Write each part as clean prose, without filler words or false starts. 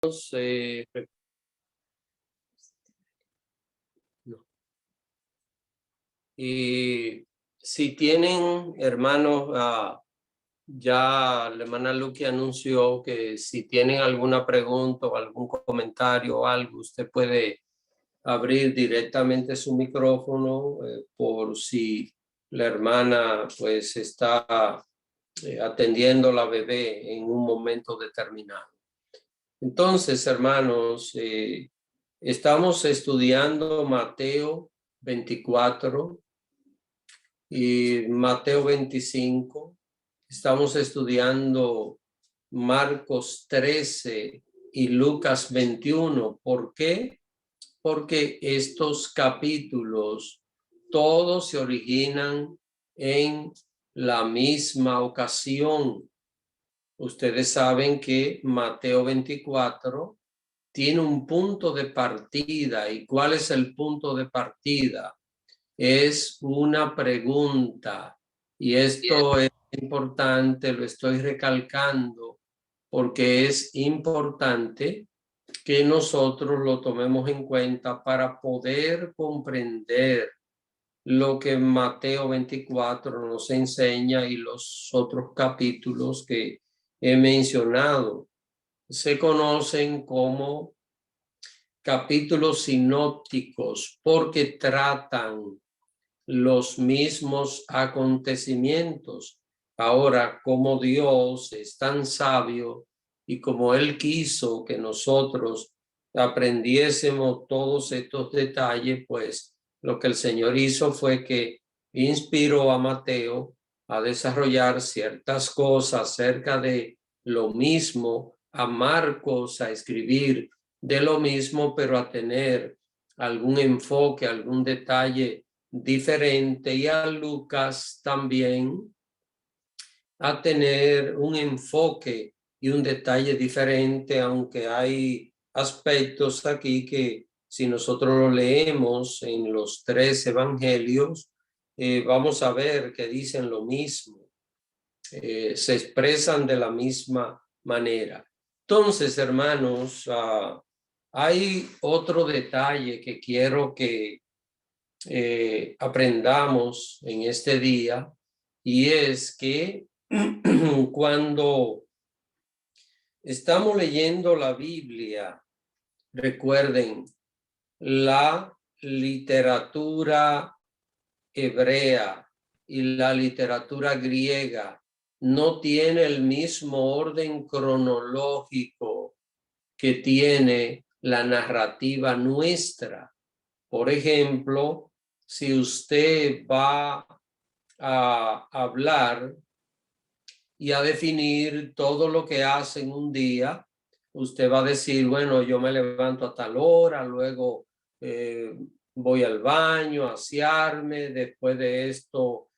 eh, no. Y si tienen, hermanos, ya la hermana Luqui anunció que si tienen alguna pregunta o algún comentario o algo, usted puede abrir directamente su micrófono por si la hermana pues está atendiendo a la bebé en un momento determinado. Entonces, hermanos, estamos estudiando Mateo 24 y Mateo 25. Estamos estudiando Marcos 13 y Lucas 21. ¿Por qué? Porque estos capítulos todos se originan en la misma ocasión. Ustedes saben que Mateo 24 tiene un punto de partida. ¿Y cuál es el punto de partida? Es una pregunta. Y esto es importante, lo estoy recalcando, porque es importante que nosotros lo tomemos en cuenta para poder comprender lo que Mateo 24 nos enseña y los otros capítulos que he mencionado. Se conocen como capítulos sinópticos porque tratan los mismos acontecimientos. Ahora, como Dios es tan sabio y como Él quiso que nosotros aprendiésemos todos estos detalles, pues lo que el Señor hizo fue que inspiró a Mateo a desarrollar ciertas cosas acerca de lo mismo, a Marcos a escribir de lo mismo, pero a tener algún enfoque, algún detalle diferente, y a Lucas también a tener un enfoque y un detalle diferente, aunque hay aspectos aquí que si nosotros lo leemos en los 3 evangelios, vamos a ver que dicen lo mismo, se expresan de la misma manera. Entonces, hermanos, hay otro detalle que quiero que aprendamos en este día, y es que cuando estamos leyendo la Biblia, recuerden, la literatura hebrea y la literatura griega no tiene el mismo orden cronológico que tiene la narrativa nuestra. Por ejemplo, si usted va a hablar y a definir todo lo que hace en un día, usted va a decir, bueno, yo me levanto a tal hora, luego voy al baño a asearme, después de esto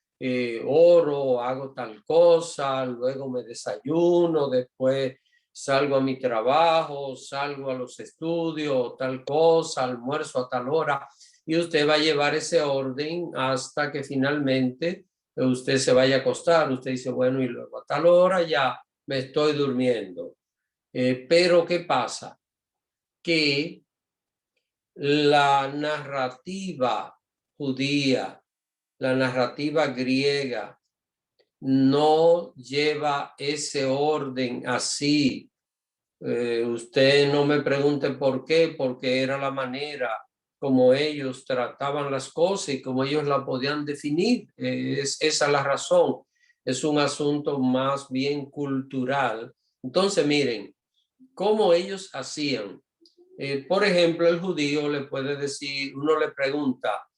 oro, hago tal cosa, luego me desayuno, después salgo a mi trabajo, salgo a los estudios, tal cosa, almuerzo a tal hora, y usted va a llevar ese orden hasta que finalmente usted se vaya a acostar. Usted dice, bueno, y luego a tal hora ya me estoy durmiendo. Pero ¿qué pasa? Que la narrativa judía, la narrativa griega, no lleva ese orden así. Usted no me pregunte por qué, porque era la manera como ellos trataban las cosas y como ellos la podían definir. Es esa la razón. Es un asunto más bien cultural. Entonces, miren, cómo ellos hacían. Por ejemplo, el judío le puede decir, uno le pregunta,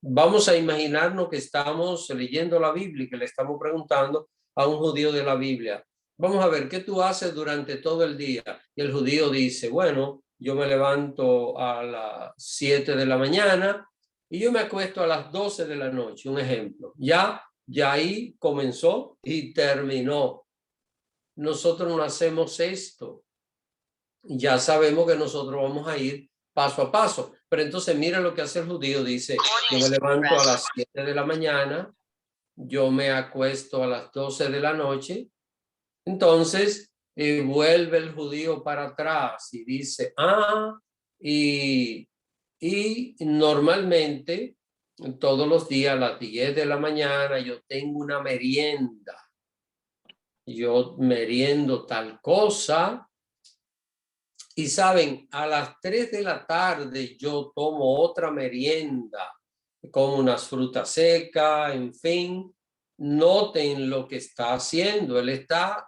vamos a imaginarnos que estamos leyendo la Biblia y que le estamos preguntando a un judío de la Biblia, vamos a ver, ¿qué tú haces durante todo el día? Y el judío dice, bueno, yo me levanto a las 7 de la mañana y yo me acuesto a las 12 de la noche, un ejemplo. Ya ahí comenzó y terminó. Nosotros no hacemos esto. Ya sabemos que nosotros vamos a ir paso a paso. Pero entonces mira lo que hace el judío. Dice, yo me levanto a las 7 de la mañana, yo me acuesto a las 12 de la noche. Entonces, vuelve el judío para atrás y dice, y normalmente todos los días a las 10 de la mañana yo tengo una merienda. Yo meriendo tal cosa. Y saben, a las 3 de la tarde yo tomo otra merienda, como unas frutas secas, en fin. Noten lo que está haciendo. Él está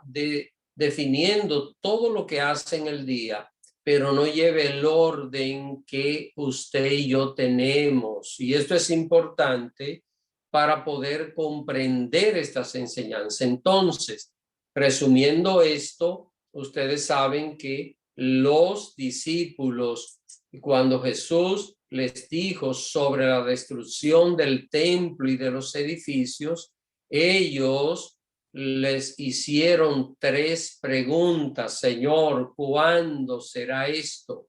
definiendo todo lo que hace en el día, pero no lleve el orden que usted y yo tenemos. Y esto es importante para poder comprender estas enseñanzas. Entonces, resumiendo esto, ustedes saben que los discípulos, cuando Jesús les dijo sobre la destrucción del templo y de los edificios, ellos les hicieron 3 preguntas. Señor, ¿cuándo será esto?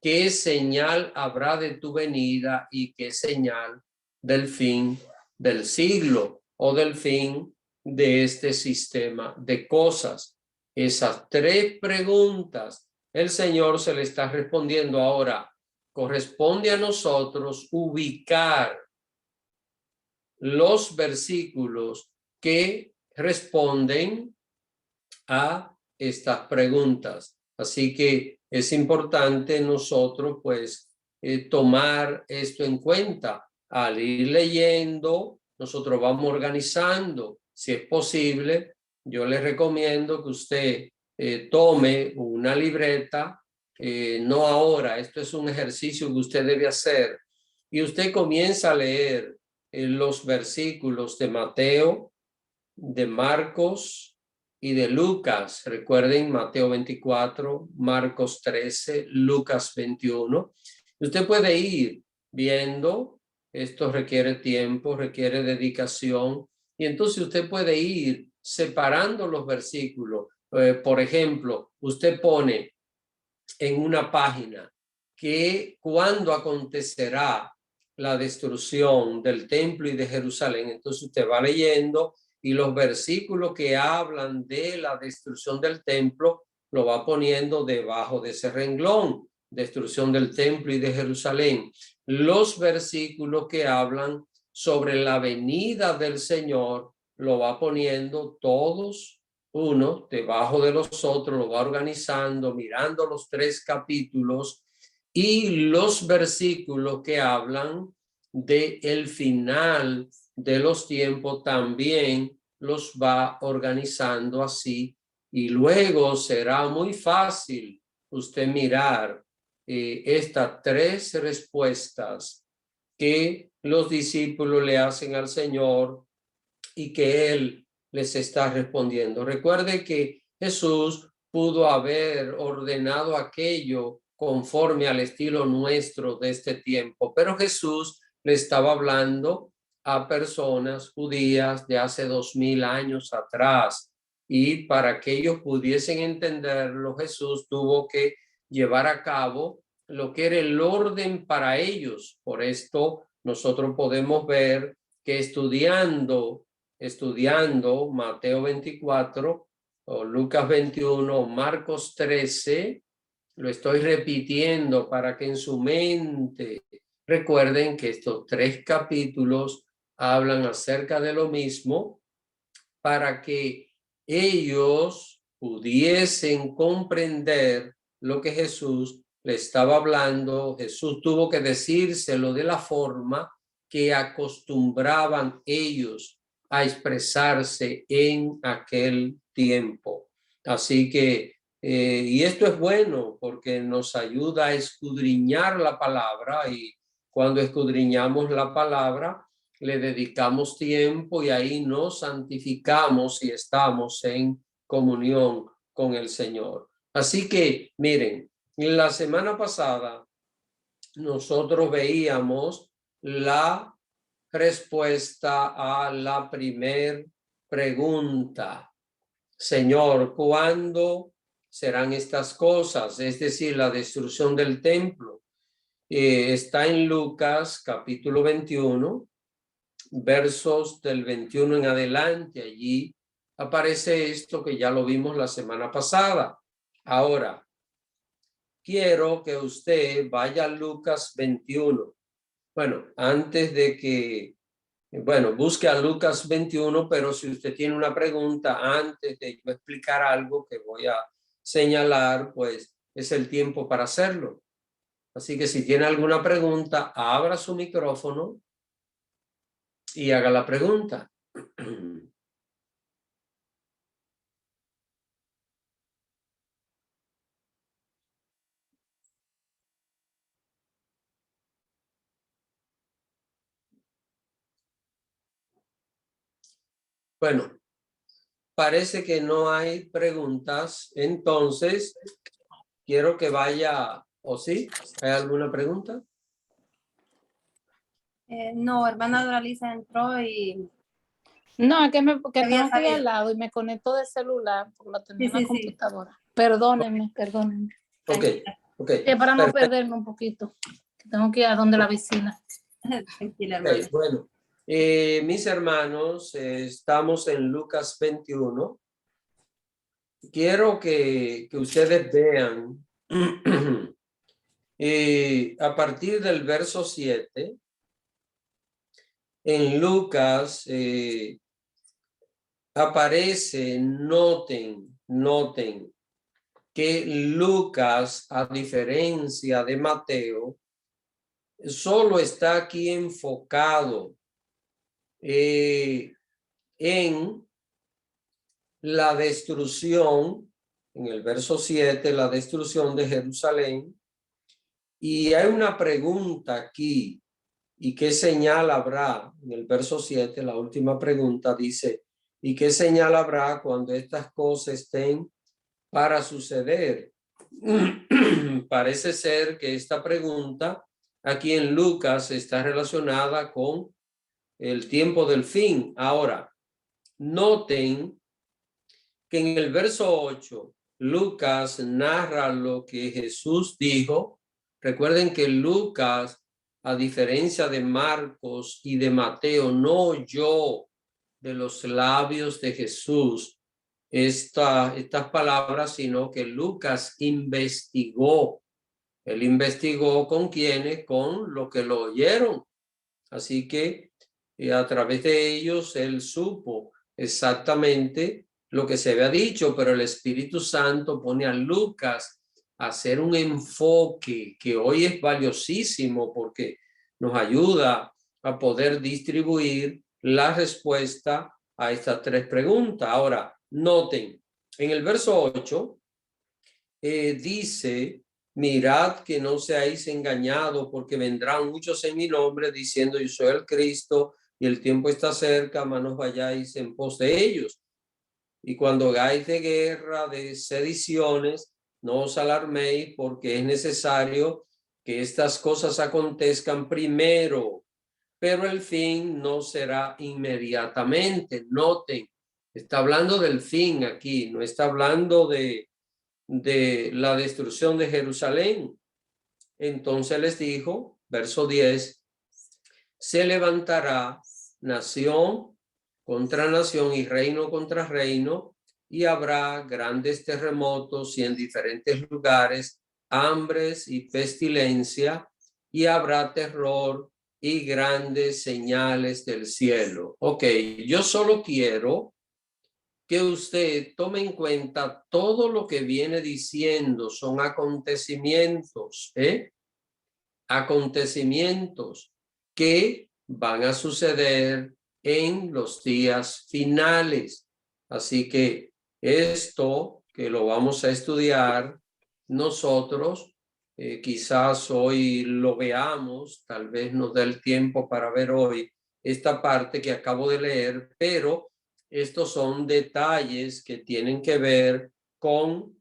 ¿Qué señal habrá de tu venida y qué señal del fin del siglo o del fin de este sistema de cosas? Esas 3 preguntas el Señor se le está respondiendo ahora. Corresponde a nosotros ubicar los versículos que responden a estas preguntas. Así que es importante nosotros pues tomar esto en cuenta. Al ir leyendo, nosotros vamos organizando. Si es posible, yo les recomiendo que usted tome una libreta, no ahora, esto es un ejercicio que usted debe hacer. Y usted comienza a leer los versículos de Mateo, de Marcos y de Lucas. Recuerden Mateo 24, Marcos 13, Lucas 21. Usted puede ir viendo, esto requiere tiempo, requiere dedicación, y entonces usted puede ir separando los versículos. Por ejemplo, usted pone en una página que cuando acontecerá la destrucción del templo y de Jerusalén, entonces usted va leyendo y los versículos que hablan de la destrucción del templo lo va poniendo debajo de ese renglón, destrucción del templo y de Jerusalén. Los versículos que hablan sobre la venida del Señor lo va poniendo todos uno debajo de los otros, lo va organizando, mirando los 3 capítulos y los versículos que hablan de el final de los tiempos también los va organizando así, y luego será muy fácil usted mirar estas 3 respuestas que los discípulos le hacen al Señor y que Él les está respondiendo. Recuerde que Jesús pudo haber ordenado aquello conforme al estilo nuestro de este tiempo, pero Jesús le estaba hablando a personas judías de hace 2000 años atrás, y para que ellos pudiesen entenderlo, Jesús tuvo que llevar a cabo lo que era el orden para ellos. Por esto nosotros podemos ver que estudiando Mateo 24 o Lucas 21 o Marcos 13, lo estoy repitiendo para que en su mente recuerden que estos 3 capítulos hablan acerca de lo mismo, para que ellos pudiesen comprender lo que Jesús le estaba hablando. Jesús tuvo que decírselo de la forma que acostumbraban ellos a expresarse en aquel tiempo. Así que, y esto es bueno porque nos ayuda a escudriñar la palabra, y cuando escudriñamos la palabra, le dedicamos tiempo y ahí nos santificamos y estamos en comunión con el Señor. Así que, miren, la semana pasada nosotros veíamos la respuesta a la primer pregunta. Señor, ¿cuándo serán estas cosas? Es decir, la destrucción del templo. Está en Lucas capítulo 21, versos del 21 en adelante. Allí aparece esto que ya lo vimos la semana pasada. Ahora, quiero que usted vaya a Lucas 21. Bueno, antes de que, bueno, busque a Lucas 21, pero si usted tiene una pregunta antes de yo explicar algo que voy a señalar, pues es el tiempo para hacerlo. Así que si tiene alguna pregunta, abra su micrófono y haga la pregunta. Bueno, parece que no hay preguntas, entonces quiero que vaya, ¿o sí? ¿Hay alguna pregunta? No, hermana Doraliza entró y No, es que, que había tengo que ir salido. al lado y me conecto de celular porque lo tengo Sí, en la sí, sí. computadora. Perdónenme. Ok, ok. Es para no Perfecto. perderme un poquito. Que tengo que ir a donde la vecina. Tranquila, Ok, hermana. bueno, mis hermanos, estamos en Lucas 21. Quiero que ustedes vean a partir del verso 7, en Lucas aparece, noten que Lucas, a diferencia de Mateo, solo está aquí enfocado en la destrucción, en el verso 7, la destrucción de Jerusalén. Y hay una pregunta aquí, ¿y qué señal habrá? En el verso 7, la última pregunta dice, ¿y qué señal habrá cuando estas cosas estén para suceder? Parece ser que esta pregunta aquí en Lucas está relacionada con el tiempo del fin. Ahora, noten que en el verso 8, Lucas narra lo que Jesús dijo. Recuerden que Lucas, a diferencia de Marcos y de Mateo, no oyó de los labios de Jesús estas palabras, sino que Lucas investigó. Él investigó con quienes, con lo que lo oyeron. Así que a través de ellos él supo exactamente lo que se había dicho, pero el Espíritu Santo pone a Lucas a hacer un enfoque que hoy es valiosísimo porque nos ayuda a poder distribuir la respuesta a estas tres preguntas. Ahora, noten, en el verso 8 dice, mirad que no seáis engañados, porque vendrán muchos en mi nombre diciendo yo soy el Cristo y el tiempo está cerca, mas no vayáis en pos de ellos. Y cuando hagáis de guerra, de sediciones, no os alarméis, porque es necesario que estas cosas acontezcan primero, pero el fin no será inmediatamente. Noten, está hablando del fin aquí, no está hablando de la destrucción de Jerusalén. Entonces les dijo, verso 10, se levantará nación contra nación y reino contra reino, y habrá grandes terremotos y en diferentes lugares hambres y pestilencia, y habrá terror y grandes señales del cielo. Ok, yo solo quiero que usted tome en cuenta todo lo que viene diciendo, son acontecimientos, acontecimientos que van a suceder en los días finales. Así que esto que lo vamos a estudiar nosotros, quizás hoy lo veamos, tal vez nos dé el tiempo para ver hoy esta parte que acabo de leer, pero estos son detalles que tienen que ver con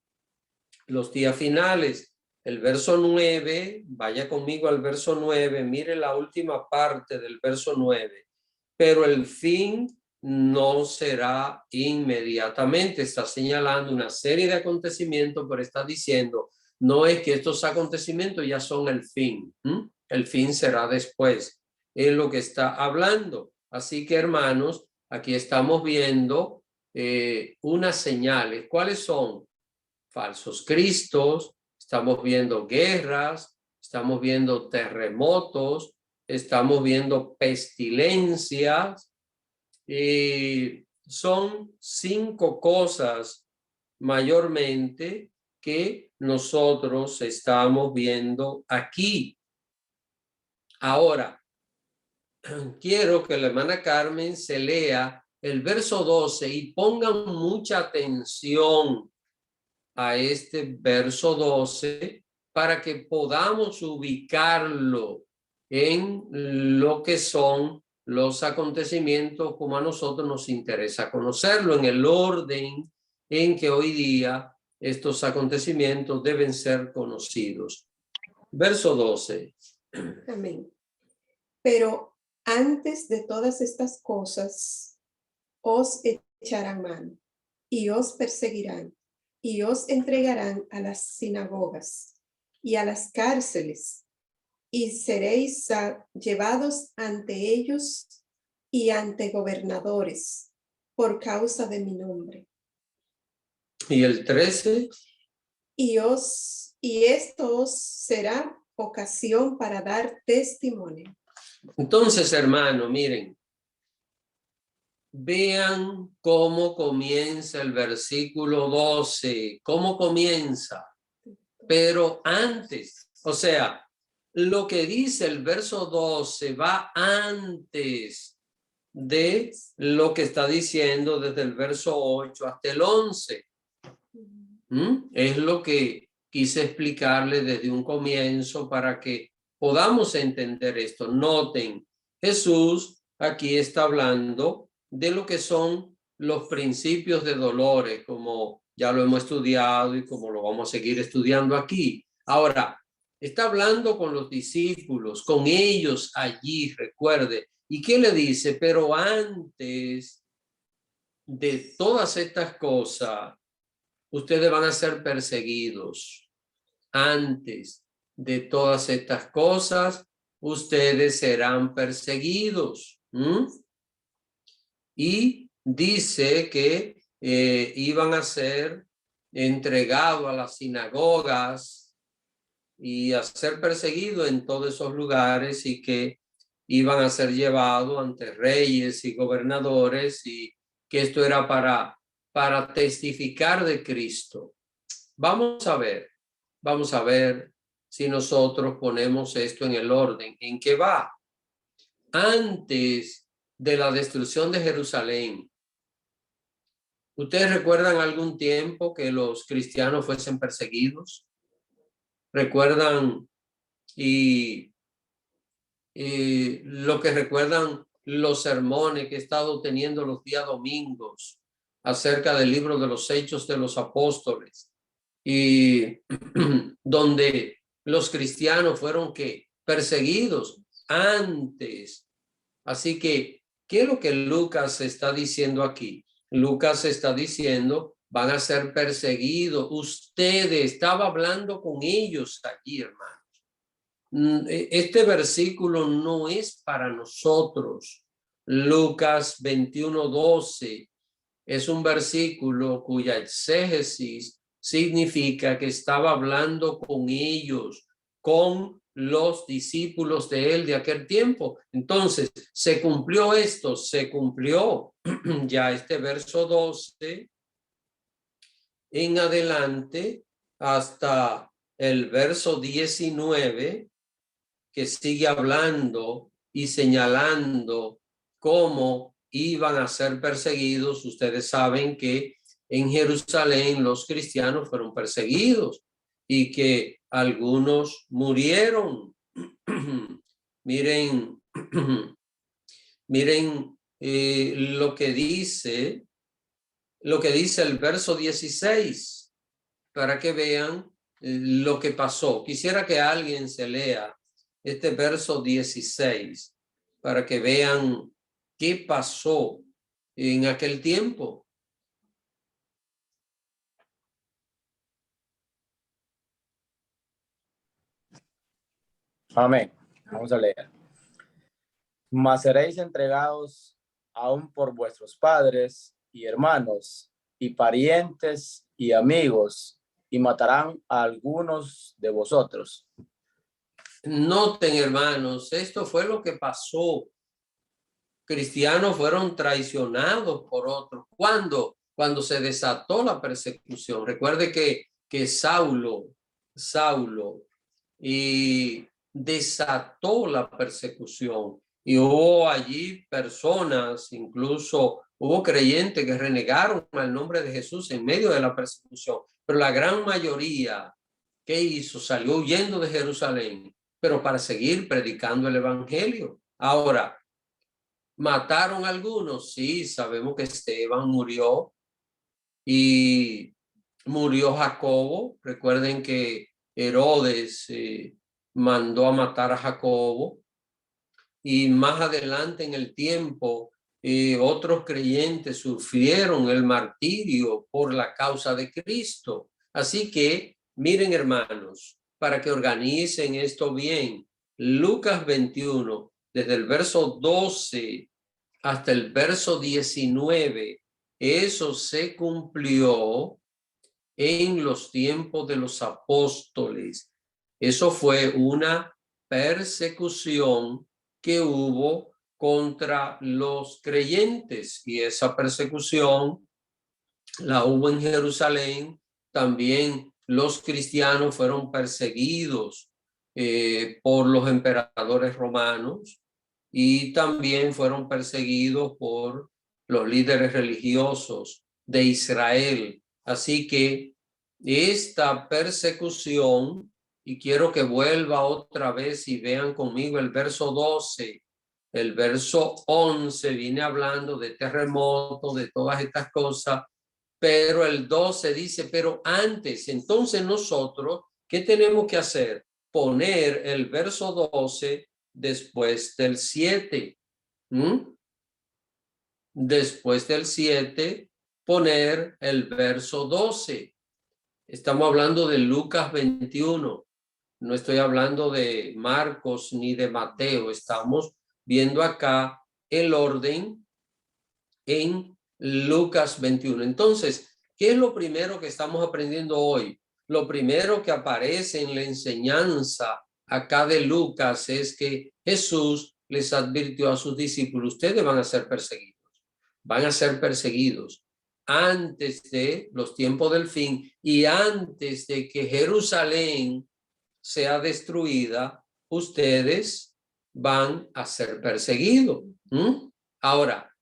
los días finales. El verso 9, vaya conmigo al verso 9, mire la última parte del verso 9. Pero el fin no será inmediatamente. Está señalando una serie de acontecimientos, pero está diciendo, no es que estos acontecimientos ya son el fin. El fin será después. Es lo que está hablando. Así que, hermanos, aquí estamos viendo unas señales. ¿Cuáles son? Falsos cristos, estamos viendo guerras, estamos viendo terremotos, estamos viendo pestilencias. Son 5 cosas mayormente que nosotros estamos viendo aquí. Ahora, quiero que la hermana Carmen se lea el verso 12 y pongan mucha atención a este verso 12 para que podamos ubicarlo en lo que son los acontecimientos como a nosotros nos interesa conocerlo, en el orden en que hoy día estos acontecimientos deben ser conocidos. Verso 12. Amén. Pero antes de todas estas cosas, os echarán mano y os perseguirán y os entregarán a las sinagogas y a las cárceles y seréis llevados ante ellos y ante gobernadores por causa de mi nombre. Y el 13. Y esto os será ocasión para dar testimonio. Entonces, hermano, miren, vean cómo comienza el versículo 12, cómo comienza, pero antes, o sea, lo que dice el verso 12 va antes de lo que está diciendo desde el verso 8 hasta el 11. Es lo que quise explicarle desde un comienzo para que podamos entender esto. Noten, Jesús aquí está hablando de lo que son los principios de dolores, como ya lo hemos estudiado y como lo vamos a seguir estudiando aquí. Ahora, está hablando con los discípulos, con ellos allí, recuerde. ¿Y qué le dice? Pero antes de todas estas cosas, ustedes van a ser perseguidos. Antes de todas estas cosas, ustedes serán perseguidos. Y dice que iban a ser entregados a las sinagogas y a ser perseguidos en todos esos lugares y que iban a ser llevados ante reyes y gobernadores y que esto era para testificar de Cristo. Vamos a ver si nosotros ponemos esto en el orden en que va. Antes de la destrucción de Jerusalén, ¿ustedes recuerdan algún tiempo que los cristianos fuesen perseguidos? ¿Recuerdan lo que recuerdan los sermones que he estado teniendo los días domingos acerca del libro de los Hechos de los Apóstoles? Y donde los cristianos fueron perseguidos antes. Así que, ¿qué es lo que Lucas está diciendo aquí? Lucas está diciendo, van a ser perseguidos. Ustedes, estaba hablando con ellos allí, hermanos. Este versículo no es para nosotros. Lucas 21:12 es un versículo cuya exégesis significa que estaba hablando con ellos, con los discípulos de él de aquel tiempo. Entonces, se cumplió esto, se cumplió ya este verso 12 en adelante hasta el verso 19, que sigue hablando y señalando cómo iban a ser perseguidos. Ustedes saben que en Jerusalén los cristianos fueron perseguidos y que algunos murieron. Miren lo que dice el verso 16 para que vean lo que pasó. Quisiera que alguien se lea este verso 16 para que vean qué pasó en aquel tiempo. Amén. Vamos a leer. Mas seréis entregados aún por vuestros padres y hermanos, y parientes y amigos, y matarán a algunos de vosotros. Noten, hermanos, esto fue lo que pasó. Cristianos fueron traicionados por otros. ¿Cuándo? Cuando se desató la persecución. Recuerde que Saulo y desató la persecución. Y hubo allí personas, incluso hubo creyentes que renegaron al nombre de Jesús en medio de la persecución. Pero la gran mayoría, ¿qué hizo? Salió huyendo de Jerusalén, pero para seguir predicando el evangelio. Ahora, ¿mataron a algunos? Sí, sabemos que Esteban murió y murió Jacobo. Recuerden que Herodes mandó a matar a Jacobo. Y más adelante en el tiempo, otros creyentes sufrieron el martirio por la causa de Cristo. Así que, miren, hermanos, para que organicen esto bien, Lucas 21, desde el verso 12 hasta el verso 19, eso se cumplió en los tiempos de los apóstoles. Eso fue una persecución que hubo contra los creyentes, y esa persecución la hubo en Jerusalén. También los cristianos fueron perseguidos por los emperadores romanos, y también fueron perseguidos por los líderes religiosos de Israel. Así que esta persecución, y quiero que vuelva otra vez y vean conmigo el verso 12, el verso 11 viene hablando de terremotos, de todas estas cosas, pero el 12 dice, pero antes, entonces nosotros, ¿qué tenemos que hacer? Poner el verso 12 después del 7. Después del 7, poner el verso 12. Estamos hablando de Lucas 21. No estoy hablando de Marcos ni de Mateo. Estamos viendo acá el orden en Lucas 21. Entonces, ¿qué es lo primero que estamos aprendiendo hoy? Lo primero que aparece en la enseñanza acá de Lucas es que Jesús les advirtió a sus discípulos: ustedes van a ser perseguidos. Van a ser perseguidos antes de los tiempos del fin y antes de que Jerusalén sea destruida. Ustedes van a ser perseguidos. Ahora,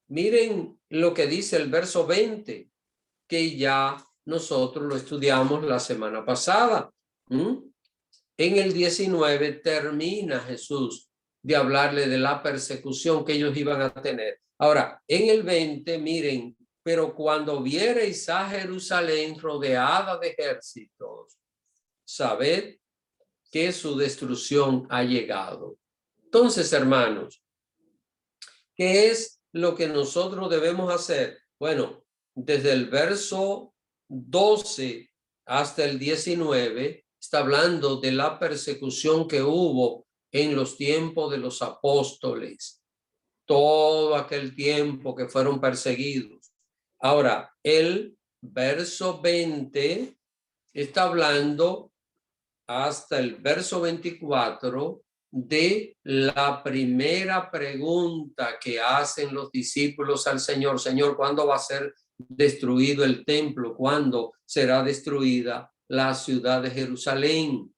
miren lo que dice el verso 20, que ya nosotros lo estudiamos la semana pasada. En el 19 termina Jesús de hablarle de la persecución que ellos iban a tener. Ahora, en el 20, miren, pero cuando viereis a Jerusalén rodeada de ejércitos, sabed que su destrucción ha llegado. Entonces, hermanos, ¿qué es lo que nosotros debemos hacer? Bueno, desde el verso 12 hasta el 19, está hablando de la persecución que hubo en los tiempos de los apóstoles. Todo aquel tiempo que fueron perseguidos. Ahora, el verso 20 está hablando hasta el verso 24 de la primera pregunta que hacen los discípulos al Señor. Señor, ¿cuándo va a ser destruido el templo? ¿Cuándo será destruida la ciudad de Jerusalén?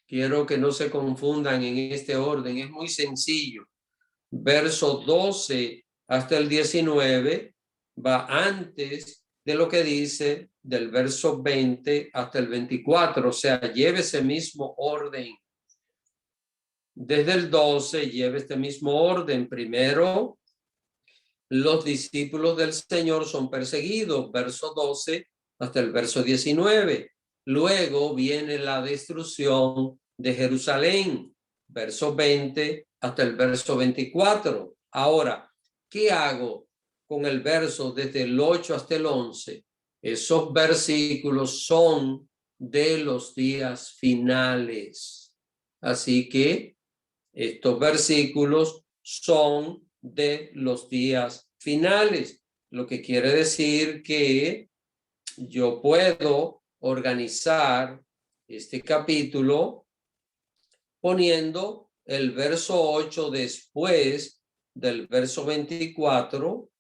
Quiero que no se confundan en este orden. Es muy sencillo. Verso 12 hasta el 19 va antes de lo que dice del verso 20 hasta el 24. O sea, lleve ese mismo orden. Desde el 12 lleve este mismo orden. Primero, los discípulos del Señor son perseguidos. Verso 12 hasta el verso 19. Luego viene la destrucción de Jerusalén, verso 20 hasta el verso 24. Ahora, ¿qué hago con el verso desde el 8 hasta el 11? Esos versículos son de los días finales. Así que estos versículos son de los días finales, lo que quiere decir que yo puedo organizar este capítulo poniendo el verso 8 después del verso 24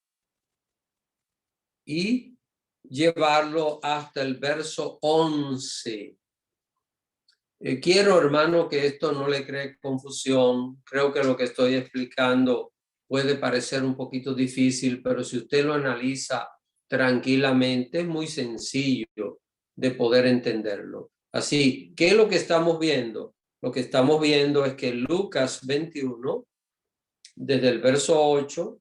y llevarlo hasta el verso 11. Quiero, hermano, que esto no le cree confusión. Creo que lo que estoy explicando puede parecer un poquito difícil, pero si usted lo analiza tranquilamente, es muy sencillo de poder entenderlo. Así, ¿qué es lo que estamos viendo? Lo que estamos viendo es que Lucas 21, desde el verso 8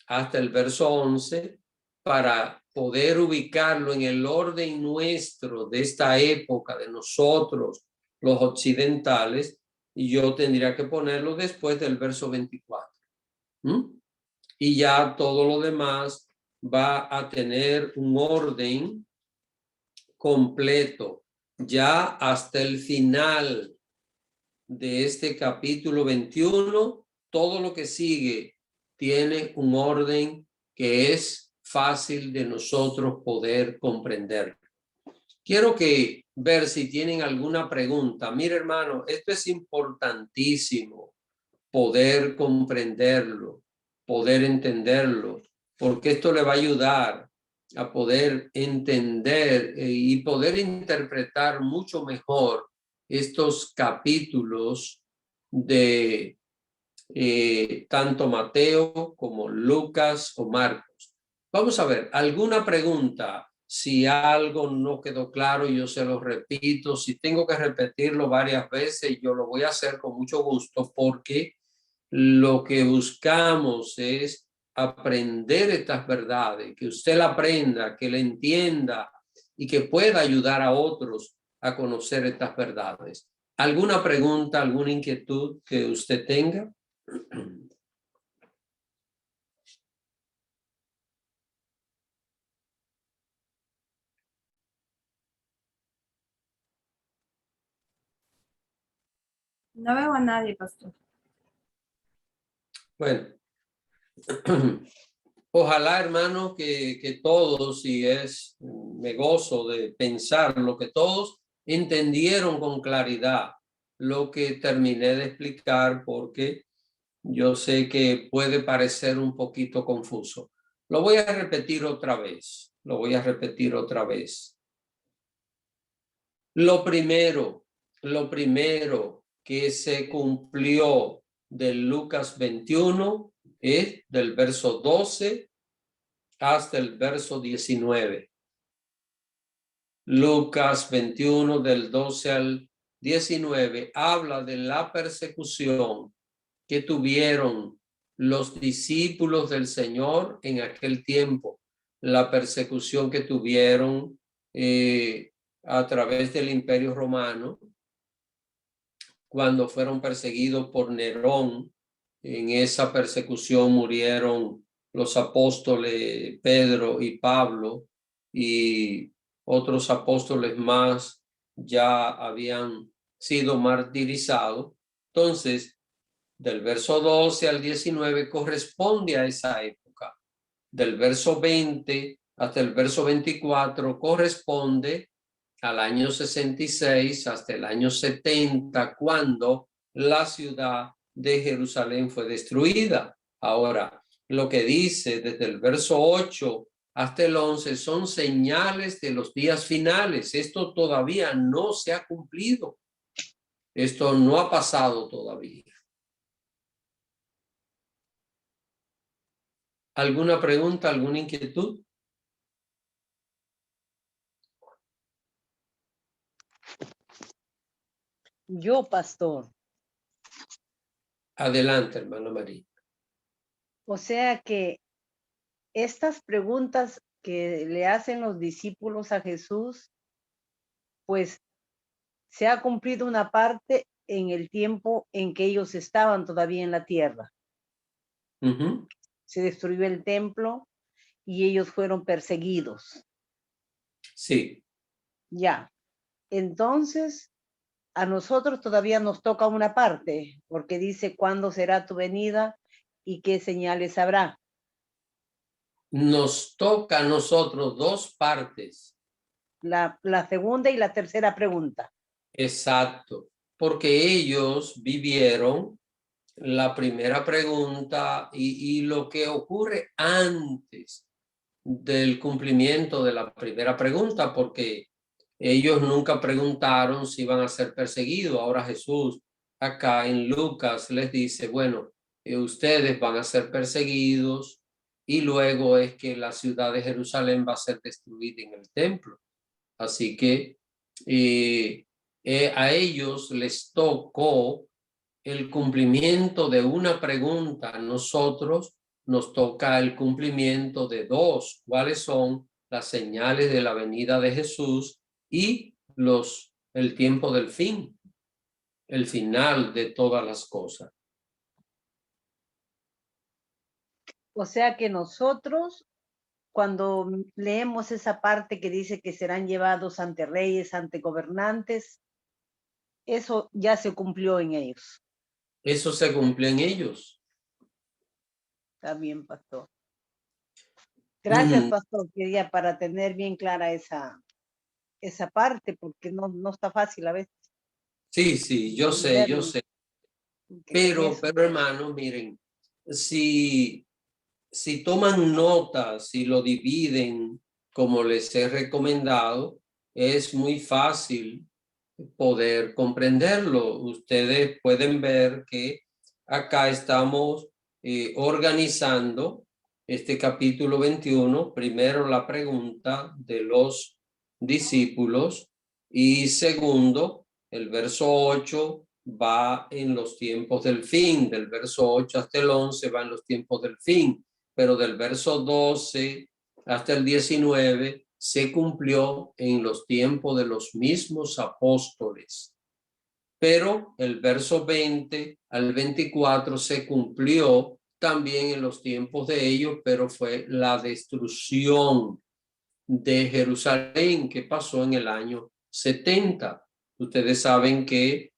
hasta el verso 11, para poder ubicarlo en el orden nuestro de esta época, de nosotros, los occidentales, y yo tendría que ponerlo después del verso 24. Y ya todo lo demás va a tener un orden completo, ya hasta el final de este capítulo 21, todo lo que sigue tiene un orden que es fácil de nosotros poder comprender. Quiero que ver si tienen alguna pregunta. Mire, hermano, esto es importantísimo, poder comprenderlo, poder entenderlo, porque esto le va a ayudar a poder entender y poder interpretar mucho mejor estos capítulos de tanto Mateo como Lucas o Marcos. Vamos a ver, ¿alguna pregunta? Si algo no quedó claro, yo se lo repito. Si tengo que repetirlo varias veces, yo lo voy a hacer con mucho gusto, porque lo que buscamos es aprender estas verdades, que usted la aprenda, que la entienda y que pueda ayudar a otros a conocer estas verdades. ¿Alguna pregunta, alguna inquietud que usted tenga? No veo a nadie, pastor. Bueno, ojalá, hermano, que todos, y me gozo de pensar lo que todos entendieron con claridad lo que terminé de explicar, porque yo sé que puede parecer un poquito confuso. Lo voy a repetir otra vez. Lo primero que se cumplió de Lucas 21 es del verso 12 hasta el verso 19. Lucas 21 del 12 al 19 habla de la persecución que tuvieron los discípulos del Señor en aquel tiempo, la persecución que tuvieron a través del Imperio Romano, cuando fueron perseguidos por Nerón. En esa persecución murieron los apóstoles Pedro y Pablo, y otros apóstoles más ya habían sido martirizados. Entonces, del verso 12 al 19 corresponde a esa época. Del verso 20 hasta el verso 24 corresponde al año 66 hasta el año 70, cuando la ciudad de Jerusalén fue destruida. Ahora, lo que dice desde el verso 8 hasta el 11 son señales de los días finales. Esto todavía no se ha cumplido. Esto no ha pasado todavía. ¿Alguna pregunta, alguna inquietud? Yo, pastor. Adelante, hermana María. O sea que estas preguntas que le hacen los discípulos a Jesús, pues se ha cumplido una parte en el tiempo en que ellos estaban todavía en la tierra. Se destruyó el templo y ellos fueron perseguidos. Sí. Ya. Entonces, a nosotros todavía nos toca una parte, porque dice, ¿cuándo será tu venida y qué señales habrá? Nos toca a nosotros dos partes. La segunda y la tercera pregunta. Exacto, porque ellos vivieron la primera pregunta y lo que ocurre antes del cumplimiento de la primera pregunta, porque ellos nunca preguntaron si iban a ser perseguidos. Ahora Jesús acá en Lucas les dice, bueno, ustedes van a ser perseguidos y luego es que la ciudad de Jerusalén va a ser destruida en el templo. Así que a ellos les tocó el cumplimiento de una pregunta. A nosotros nos toca el cumplimiento de dos. ¿Cuáles son las señales de la venida de Jesús y el tiempo del fin, el final de todas las cosas? O sea que nosotros, cuando leemos esa parte que dice que serán llevados ante reyes, ante gobernantes, eso ya se cumplió en ellos. Eso se cumple en ellos. Está bien, pastor. Gracias, Mm. pastor, quería para tener bien clara esa parte, porque no está fácil a veces. Sí, yo sé. Pero hermanos, miren, si toman notas, si lo dividen como les he recomendado, es muy fácil poder comprenderlo. Ustedes pueden ver que acá estamos organizando este capítulo 21, primero la pregunta de los discípulos y segundo, el verso 8 va en los tiempos del fin, del verso 8 hasta el 11 va en los tiempos del fin, pero del verso 12 hasta el 19 se cumplió en los tiempos de los mismos apóstoles. Pero el verso 20 al 24 se cumplió también en los tiempos de ellos, pero fue la destrucción de Jerusalén que pasó en el año 70. Ustedes saben que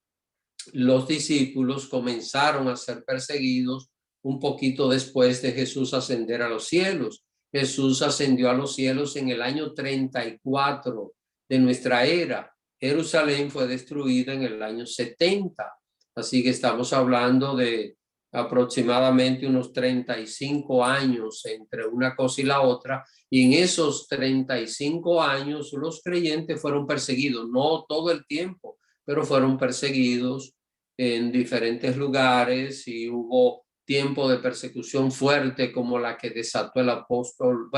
los discípulos comenzaron a ser perseguidos un poquito después de Jesús ascender a los cielos. Jesús ascendió a los cielos en el año 34 de nuestra era. Jerusalén fue destruida en el año 70. Así que estamos hablando de aproximadamente unos 35 años entre una cosa y la otra. Y en esos 35 años los creyentes fueron perseguidos, no todo el tiempo, pero fueron perseguidos en diferentes lugares y hubo tiempo de persecución fuerte como la que desató el apóstol,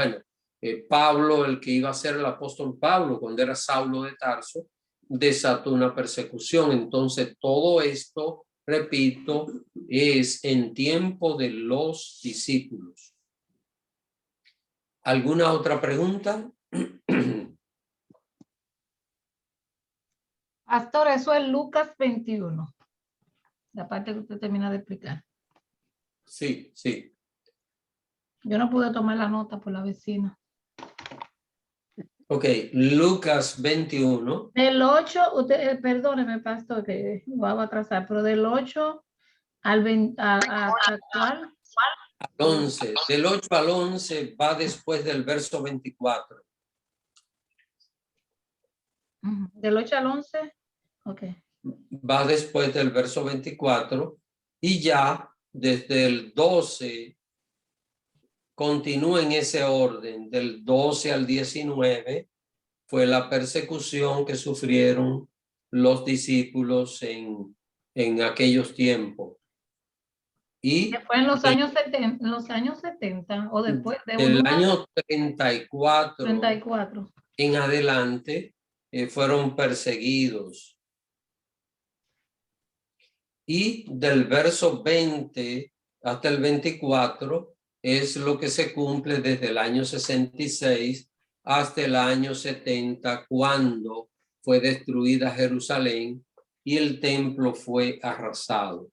Pablo, el que iba a ser el apóstol Pablo cuando era Saulo de Tarso, desató una persecución. Entonces todo esto, repito, es en tiempo de los discípulos. ¿Alguna otra pregunta? Pastor, eso es Lucas 21. La parte que usted termina de explicar. Sí. Yo no pude tomar la nota por la vecina. Ok, Lucas 21. Del 8, usted, perdóneme, pastor, que voy a atrasar, pero del 8 al 20, ¿hasta cuál? Al 11. Del 8 al 11 va después del verso 24. Del 8 al 11, ok. Va después del verso 24 y ya desde el 12 continúa en ese orden. Del 12 al 19 fue la persecución que sufrieron los discípulos en aquellos tiempos. Y ¿Que fue en los años 70, o después de del año 34 en adelante fueron perseguidos. Y del verso 20 hasta el 24 es lo que se cumple desde el año 66 hasta el año 70, cuando fue destruida Jerusalén y el templo fue arrasado.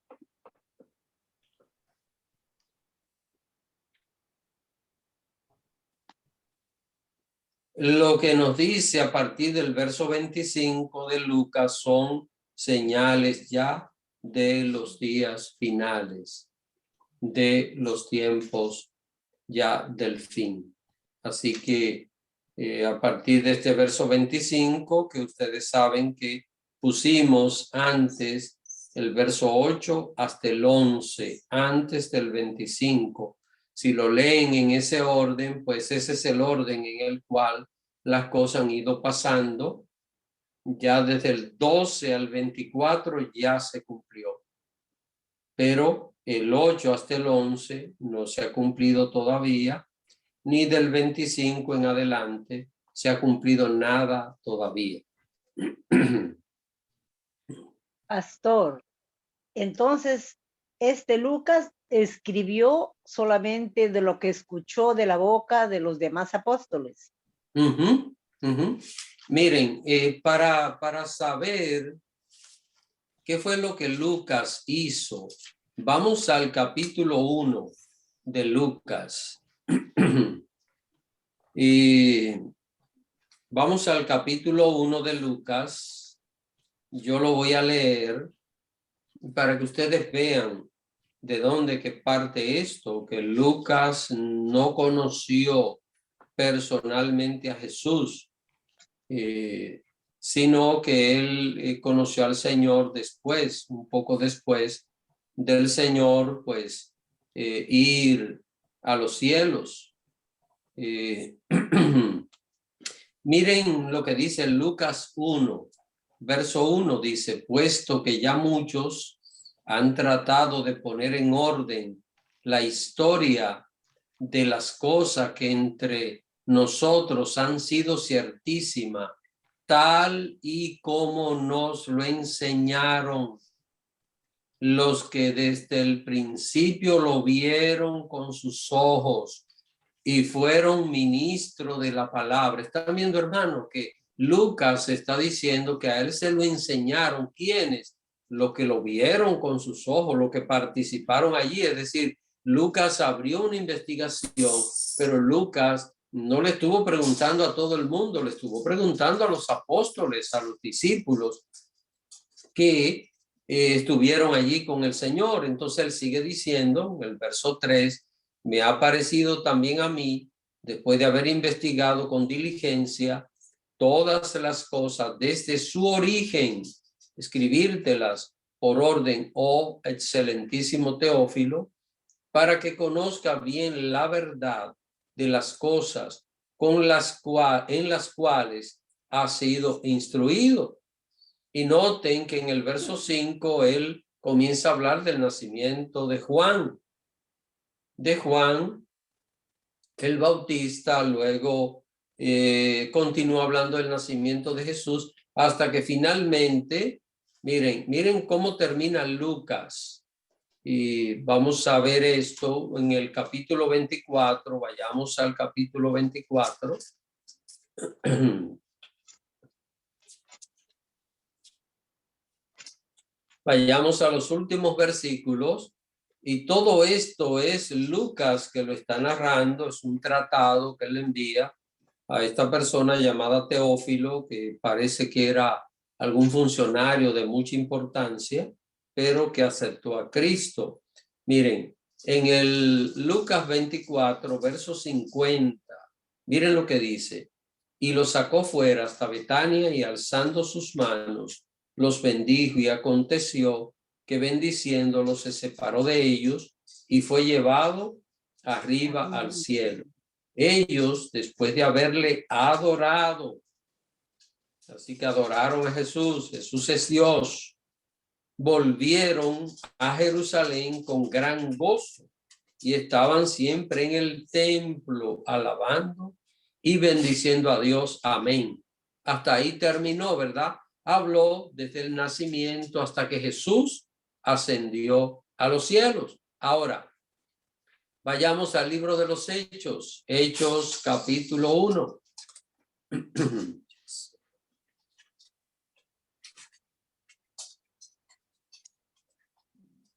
Lo que nos dice a partir del verso 25 de Lucas son señales ya de los días finales. de los tiempos ya del fin. Así que a partir de este verso 25, que ustedes saben que pusimos antes el verso 8 hasta el 11, antes del 25. Si lo leen en ese orden, pues ese es el orden en el cual las cosas han ido pasando. Ya desde el 12 al 24 ya se cumplió. Pero el 8 hasta el 11 no se ha cumplido todavía, ni del 25 en adelante se ha cumplido nada todavía. Pastor, entonces, Lucas escribió solamente de lo que escuchó de la boca de los demás apóstoles. Miren, para saber qué fue lo que Lucas hizo, vamos al capítulo 1 de Lucas. Y vamos al capítulo 1 de Lucas. Yo lo voy a leer para que ustedes vean de dónde que parte esto, que Lucas no conoció personalmente a Jesús, sino que él conoció al Señor después, un poco después del Señor, pues, ir a los cielos. Miren lo que dice Lucas 1, verso 1, dice, puesto que ya muchos han tratado de poner en orden la historia de las cosas que entre nosotros han sido ciertísimas, tal y como nos lo enseñaron los que desde el principio lo vieron con sus ojos y fueron ministros de la palabra. Están viendo, hermano, que Lucas está diciendo que a él se lo enseñaron. ¿Quiénes? Los que lo vieron con sus ojos, los que participaron allí. Es decir, Lucas abrió una investigación, pero Lucas no le estuvo preguntando a todo el mundo, le estuvo preguntando a los apóstoles, a los discípulos que estuvieron allí con el Señor. Entonces él sigue diciendo en el verso 3, me ha parecido también a mí, después de haber investigado con diligencia todas las cosas desde su origen, escribírtelas por orden, oh excelentísimo Teófilo, para que conozca bien la verdad de las cosas en las cuales ha sido instruido. Y noten que en el verso 5 él comienza a hablar del nacimiento de Juan. De Juan el Bautista, luego continúa hablando del nacimiento de Jesús, hasta que finalmente, miren cómo termina Lucas. Y vamos a ver esto en el capítulo 24, vayamos al capítulo 24. Vayamos a los últimos versículos. Y todo esto es Lucas que lo está narrando, es un tratado que él envía a esta persona llamada Teófilo, que parece que era algún funcionario de mucha importancia, pero que aceptó a Cristo. Miren, en el Lucas 24, verso 50, miren lo que dice. Y los sacó fuera hasta Betania y alzando sus manos, los bendijo, y aconteció que bendiciéndolos se separó de ellos y fue llevado arriba al cielo. Ellos, después de haberle adorado, así que adoraron a Jesús, Jesús es Dios, volvieron a Jerusalén con gran gozo y estaban siempre en el templo alabando y bendiciendo a Dios. Amén. Hasta ahí terminó, ¿verdad? Habló desde el nacimiento hasta que Jesús ascendió a los cielos. Ahora, vayamos al libro de los Hechos. Hechos capítulo 1.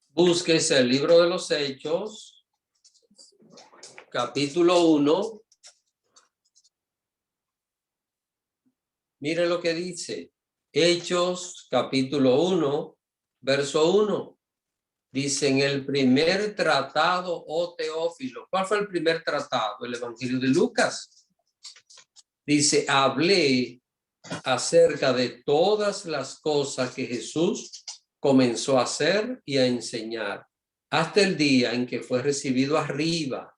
Búsquese el libro de los Hechos, capítulo 1. Mire lo que dice. Hechos, capítulo 1, verso 1. Dice en el primer tratado, oh Teófilo. ¿Cuál fue el primer tratado? El Evangelio de Lucas. Dice, hablé acerca de todas las cosas que Jesús comenzó a hacer y a enseñar hasta el día en que fue recibido arriba,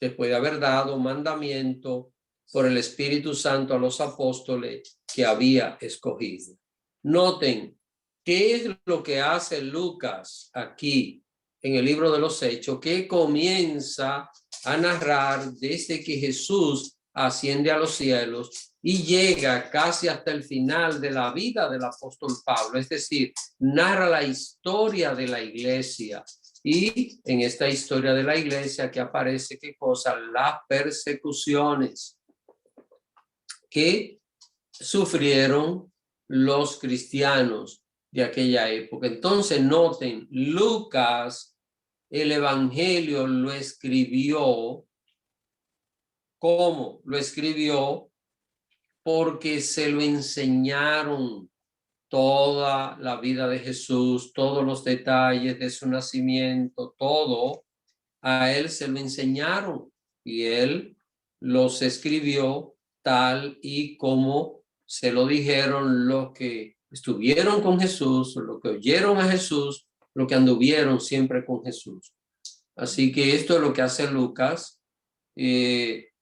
después de haber dado mandamiento por el Espíritu Santo a los apóstoles que había escogido. Noten, ¿qué es lo que hace Lucas aquí en el libro de los Hechos? Que comienza a narrar desde que Jesús asciende a los cielos y llega casi hasta el final de la vida del apóstol Pablo. Es decir, narra la historia de la iglesia. Y en esta historia de la iglesia que aparece, ¿qué cosa? Las persecuciones que sufrieron los cristianos de aquella época. Entonces, noten, Lucas, el evangelio lo escribió. ¿Cómo? Lo escribió porque se lo enseñaron toda la vida de Jesús, todos los detalles de su nacimiento, todo a él se lo enseñaron y él los escribió tal y como se lo dijeron los que estuvieron con Jesús, los que oyeron a Jesús, los que anduvieron siempre con Jesús. Así que esto es lo que hace Lucas.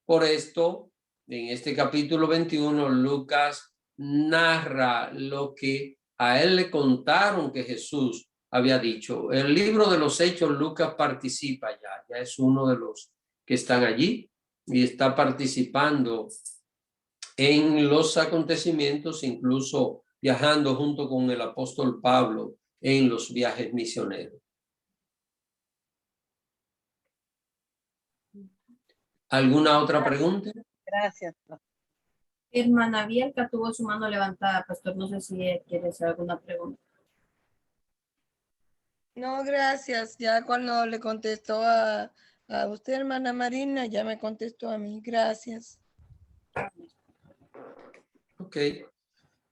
Por esto, en este capítulo 21, Lucas narra lo que a él le contaron que Jesús había dicho. El libro de los Hechos, Lucas participa ya es uno de los que están allí y está participando en los acontecimientos, incluso viajando junto con el apóstol Pablo en los viajes misioneros. ¿Alguna otra pregunta? Gracias. Hermana Bielka tuvo su mano levantada, pastor. No sé si quiere hacer alguna pregunta. No, gracias. Ya cuando le contestó a usted, hermana Marina, ya me contestó a mí. Gracias. Ok.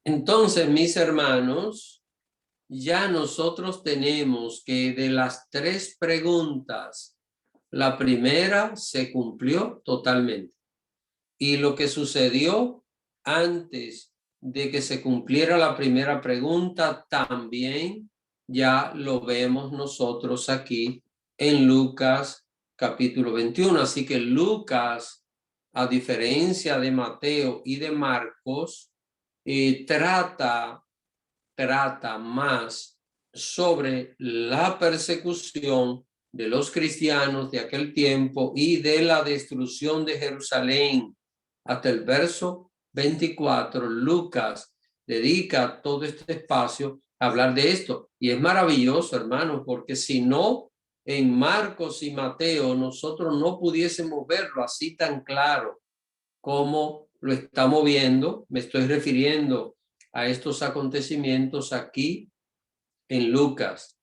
Entonces, mis hermanos, ya nosotros tenemos que de las 3 preguntas, la primera se cumplió totalmente. Y lo que sucedió antes de que se cumpliera la primera pregunta también ya lo vemos nosotros aquí en Lucas capítulo 21. Así que Lucas, a diferencia de Mateo y de Marcos, trata más sobre la persecución de los cristianos de aquel tiempo y de la destrucción de Jerusalén. Hasta el verso 24, Lucas dedica todo este espacio a hablar de esto. Y es maravilloso, hermano, porque si no, en Marcos y Mateo nosotros no pudiésemos verlo así tan claro como lo estamos viendo. Me estoy refiriendo a estos acontecimientos aquí en Lucas.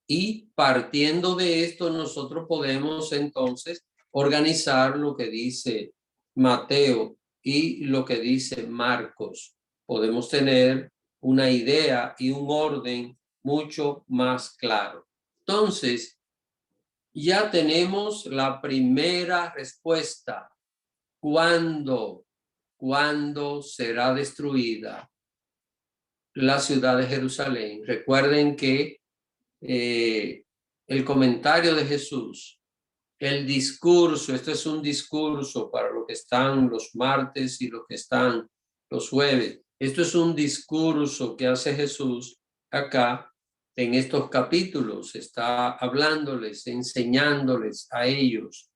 Y partiendo de esto, nosotros podemos entonces organizar lo que dice Mateo y lo que dice Marcos. Podemos tener una idea y un orden mucho más claro. Entonces, ya tenemos la primera respuesta. ¿Cuándo será destruida la ciudad de Jerusalén? Recuerden que el comentario de Jesús, el discurso, este es un discurso para los que están los martes y los que están los jueves. Esto es un discurso que hace Jesús acá en estos capítulos. Está hablándoles, enseñándoles a ellos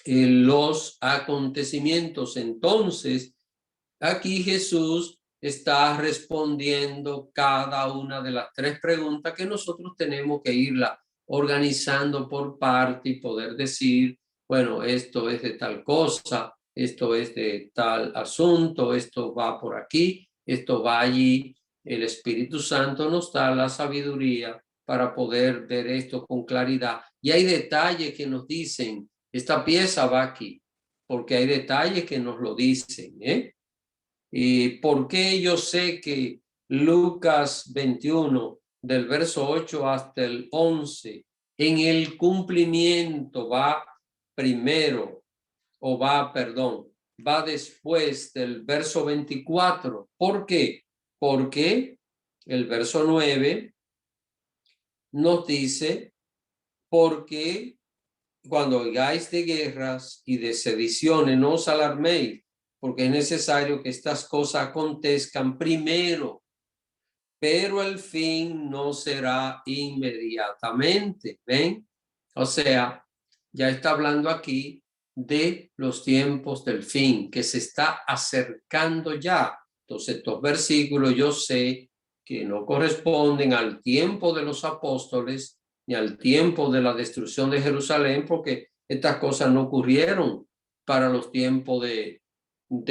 los acontecimientos. Entonces, aquí Jesús está respondiendo cada una de las 3 preguntas que nosotros tenemos que irla organizando por parte y poder decir, bueno, esto es de tal cosa, esto es de tal asunto, esto va por aquí, esto va allí. El Espíritu Santo nos da la sabiduría para poder ver esto con claridad. Y hay detalles que nos dicen, esta pieza va aquí, porque hay detalles que nos lo dicen, ¿Y por qué yo sé que Lucas 21 del verso 8 hasta el 11, en el cumplimiento va primero, o va, perdón, va después del verso 24. ¿Por qué? Porque el verso 9 nos dice, porque cuando oigáis de guerras y de sediciones, no os alarméis, porque es necesario que estas cosas acontezcan primero, pero el fin no será inmediatamente. ¿Ven? O sea, ya está hablando aquí de los tiempos del fin, que se está acercando ya. Entonces, estos versículos yo sé que no corresponden al tiempo de los apóstoles ni al tiempo de la destrucción de Jerusalén, porque estas cosas no ocurrieron para los tiempos de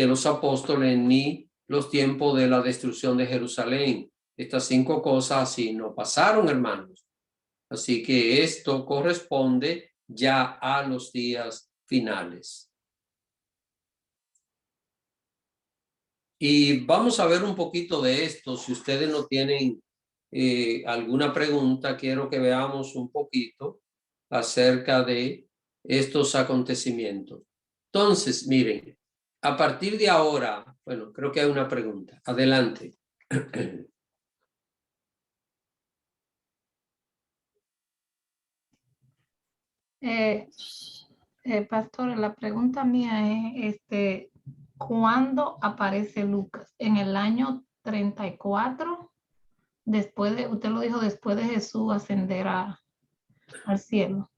los apóstoles ni los tiempos de la destrucción de Jerusalén. Estas 5 cosas así no pasaron, hermanos. Así que esto corresponde ya a los días finales. Y vamos a ver un poquito de esto. Si ustedes no tienen alguna pregunta, quiero que veamos un poquito acerca de estos acontecimientos. Entonces, miren, a partir de ahora, bueno, creo que hay una pregunta. Adelante. Pastor, la pregunta mía es, ¿cuándo aparece Lucas? ¿En el año 34? Después de, usted lo dijo, después de Jesús ascender al cielo.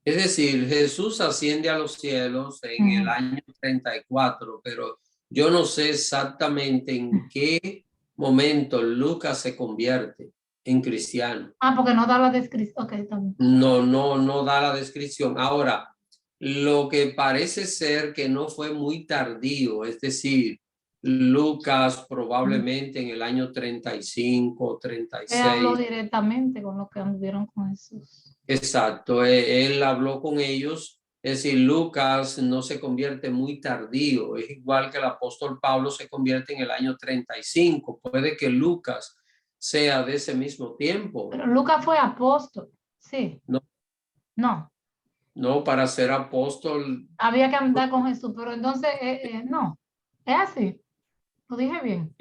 Es decir, Jesús asciende a los cielos en el año 34, pero yo no sé exactamente en qué momento Lucas se convierte en cristiano. Ah, porque no da la descripción. Ok, también. No da la descripción. Ahora, lo que parece ser que no fue muy tardío, es decir, Lucas probablemente en el año 35, 36. Él habló directamente con los que anduvieron con Jesús. Exacto, él habló con ellos, es decir, Lucas no se convierte muy tardío, es igual que el apóstol Pablo se convierte en el año 35, puede que Lucas sea de ese mismo tiempo. Pero Lucas fue apóstol, sí. No, para ser apóstol. Había que andar con Jesús, pero entonces no, es así, lo dije bien.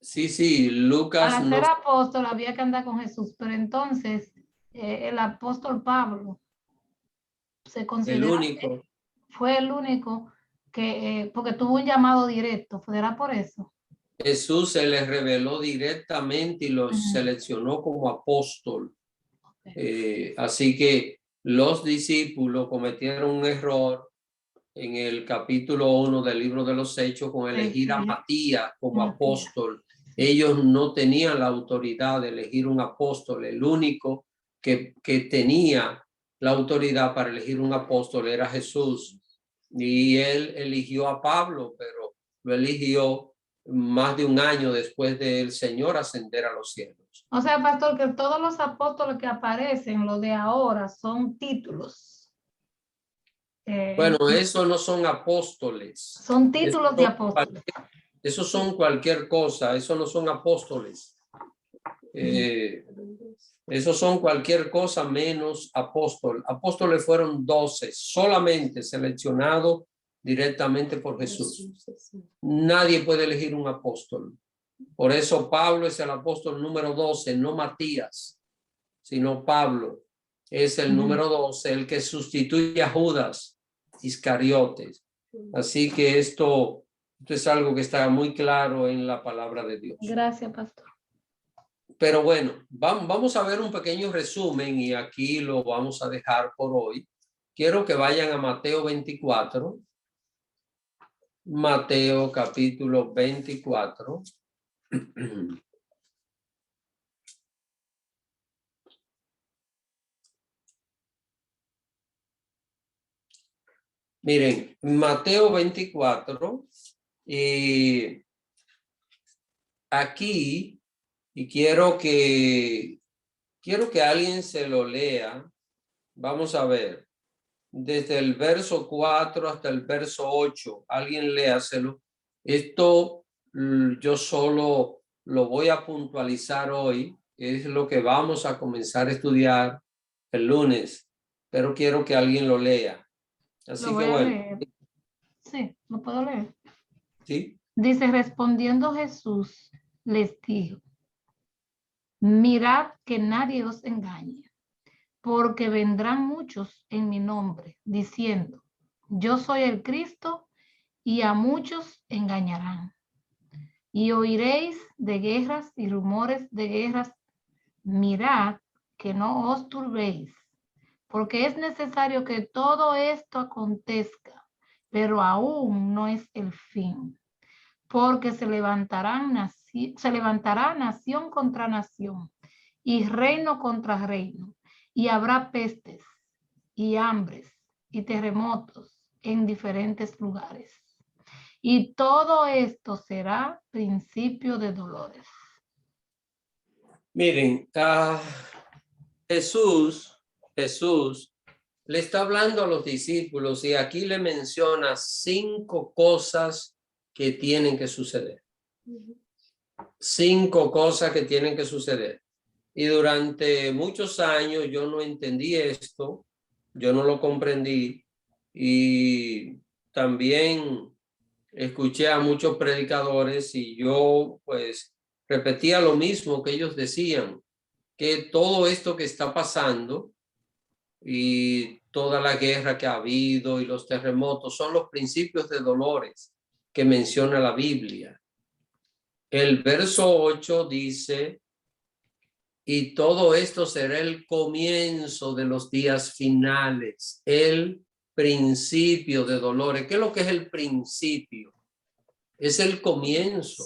Sí, Lucas Para no. ser apóstol había que andar con Jesús, pero entonces el apóstol Pablo se considera El único. Fue el único que, porque tuvo un llamado directo, ¿era por eso? Jesús se les reveló directamente y los seleccionó como apóstol. Así que los discípulos cometieron un error en el capítulo 1 del libro de los Hechos con elegir a Matías como apóstol. Ellos no tenían la autoridad de elegir un apóstol. El único que tenía la autoridad para elegir un apóstol era Jesús. Y él eligió a Pablo, pero lo eligió más de un año después del Señor ascender a los cielos. O sea, pastor, que todos los apóstoles que aparecen, los de ahora, son títulos. Bueno, esos no son apóstoles. Son títulos de apóstoles. Esos son cualquier cosa, esos no son apóstoles. Esos son cualquier cosa menos apóstol. Apóstoles fueron 12, solamente seleccionados directamente por Jesús. Nadie puede elegir un apóstol. Por eso Pablo es el apóstol número 12, no Matías, sino Pablo es el número 12, el que sustituye a Judas Iscariotes. Así que esto es algo que está muy claro en la palabra de Dios. Gracias, pastor. Pero bueno, vamos a ver un pequeño resumen y aquí lo vamos a dejar por hoy. Quiero que vayan a Mateo 24. Mateo capítulo 24. Miren, Mateo 24. Y aquí, y quiero que alguien se lo lea. Vamos a ver. Desde el verso 4 hasta el verso 8. Alguien léaselo. Esto yo solo lo voy a puntualizar hoy. es lo que vamos a comenzar a estudiar el lunes, pero quiero que alguien lo lea. Así Lo que voy a bueno, leer. Sí, lo puedo leer. ¿sí? Dice, respondiendo Jesús, les dijo, mirad que nadie os engañe, porque vendrán muchos en mi nombre, diciendo, yo soy el Cristo, y a muchos engañarán. Y oiréis de guerras y rumores de guerras. Mirad que no os turbéis, porque es necesario que todo esto acontezca, pero aún no es el fin. Porque se levantará nación contra nación y reino contra reino, y habrá pestes y hambres y terremotos en diferentes lugares. Y todo esto será principio de dolores. Miren, Jesús le está hablando a los discípulos y aquí le menciona 5 cosas que tienen que suceder. 5 cosas que tienen que suceder. Y durante muchos años yo no entendí esto, yo no lo comprendí y también escuché a muchos predicadores y yo pues repetía lo mismo que ellos decían, que todo esto que está pasando y toda la guerra que ha habido y los terremotos son los principios de dolores que menciona la Biblia. El verso 8 dice, y todo esto será el comienzo de los días finales, el principio de dolores. ¿Qué es lo que es el principio? Es el comienzo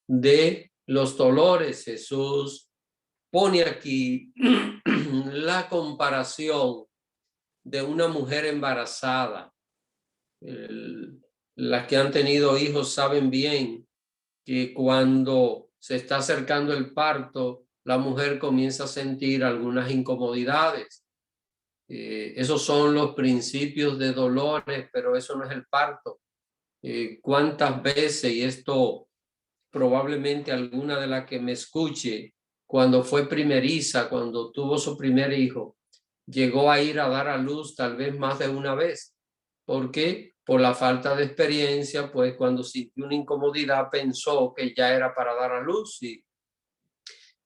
de los dolores. Jesús pone aquí la comparación de una mujer embarazada. Las que han tenido hijos saben bien que cuando se está acercando el parto, la mujer comienza a sentir algunas incomodidades. Esos son los principios de dolores, pero eso no es el parto. ¿Cuántas veces, y esto probablemente alguna de las que me escuche, cuando fue primeriza, cuando tuvo su primer hijo, llegó a ir a dar a luz tal vez más de una vez? ¿Por qué? Por la falta de experiencia, pues cuando sintió una incomodidad pensó que ya era para dar a luz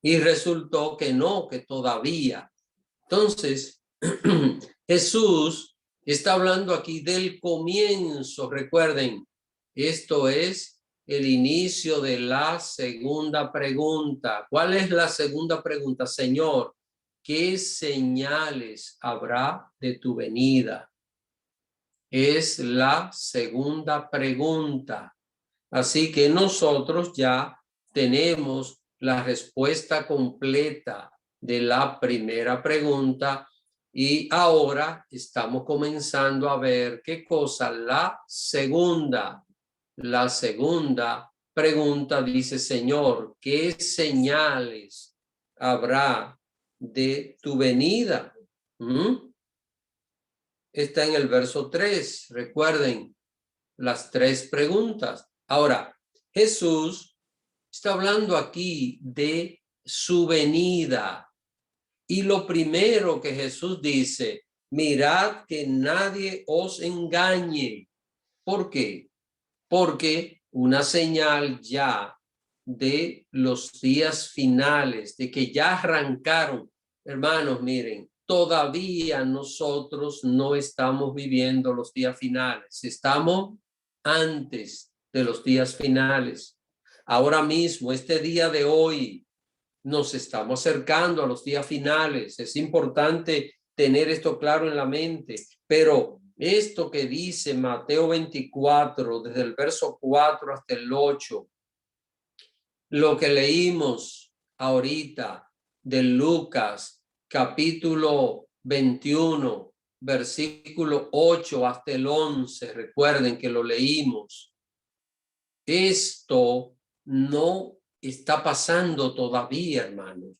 y resultó que no, que todavía. Entonces, Jesús está hablando aquí del comienzo. Recuerden, esto es el inicio de la segunda pregunta. ¿Cuál es la segunda pregunta? Señor, ¿qué señales habrá de tu venida? Es la segunda pregunta. Así que nosotros ya tenemos la respuesta completa de la primera pregunta y ahora estamos comenzando a ver qué cosa la segunda. La segunda pregunta dice, Señor, ¿qué señales habrá de tu venida? Está en el verso 3. Recuerden las 3 preguntas. Ahora, Jesús está hablando aquí de su venida. Y lo primero que Jesús dice, mirad que nadie os engañe. ¿Por qué? Porque una señal ya de los días finales, de que ya arrancaron. Hermanos, miren, todavía nosotros no estamos viviendo los días finales. Estamos antes de los días finales. Ahora mismo, este día de hoy, nos estamos acercando a los días finales. Es importante tener esto claro en la mente, pero esto que dice Mateo 24, desde el verso 4 hasta el 8, lo que leímos ahorita de Lucas, capítulo 21, versículo 8 hasta el 11, recuerden que lo leímos. Esto no está pasando todavía, hermanos.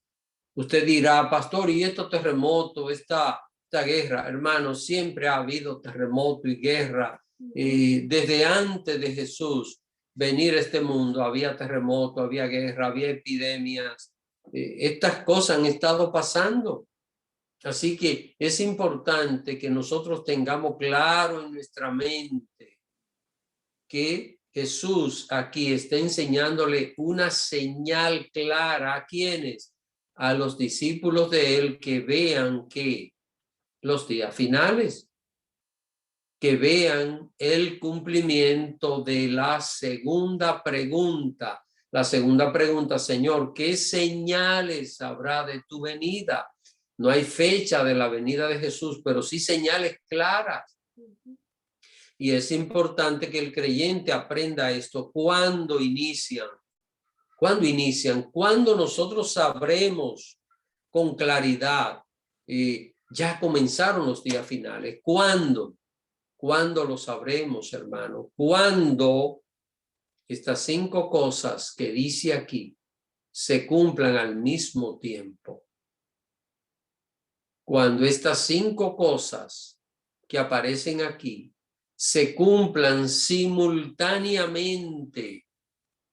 Usted dirá, pastor, ¿y estos terremotos, esta guerra? Hermanos, siempre ha habido terremoto y guerra desde antes de Jesús. venir a este mundo, había terremoto, había guerra, había epidemias. Estas cosas han estado pasando. Así que es importante que nosotros tengamos claro en nuestra mente que Jesús aquí está enseñándole una señal clara a quienes, a los discípulos de él, que vean que los días finales, que vean el cumplimiento de la segunda pregunta. La segunda pregunta, Señor, ¿qué señales habrá de tu venida? No hay fecha de la venida de Jesús, pero sí señales claras. Y es importante que el creyente aprenda esto. ¿Cuándo inician? ¿Cuándo inician? ¿Cuándo nosotros sabremos con claridad? Ya comenzaron los días finales. ¿Cuándo? ¿Cuándo lo sabremos, hermano? ¿Cuándo estas 5 cosas que dice aquí se cumplan al mismo tiempo? Cuando estas 5 cosas que aparecen aquí se cumplan simultáneamente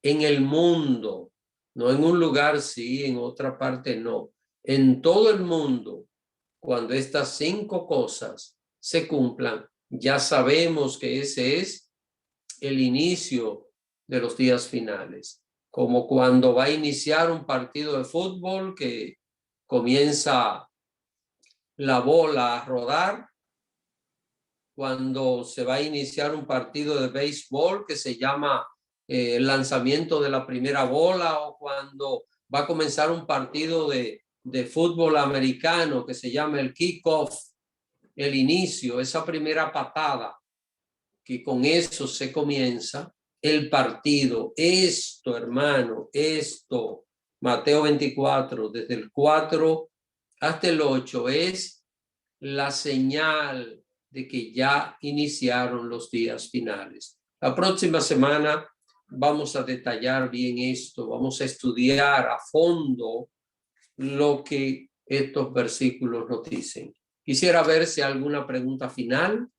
en el mundo, no en un lugar sí, en otra parte no, en todo el mundo, cuando estas 5 cosas se cumplan, ya sabemos que ese es el inicio de los días finales, como cuando va a iniciar un partido de fútbol que comienza la bola a rodar, cuando se va a iniciar un partido de béisbol que se llama el lanzamiento de la primera bola, o cuando va a comenzar un partido de fútbol americano que se llama el kickoff, el inicio, esa primera patada, que con eso se comienza el partido. Esto, hermano, esto, Mateo 24, desde el 4 hasta el 8, es la señal de que ya iniciaron los días finales. La próxima semana vamos a detallar bien esto, vamos a estudiar a fondo lo que estos versículos nos dicen. Quisiera ver si hay alguna pregunta final.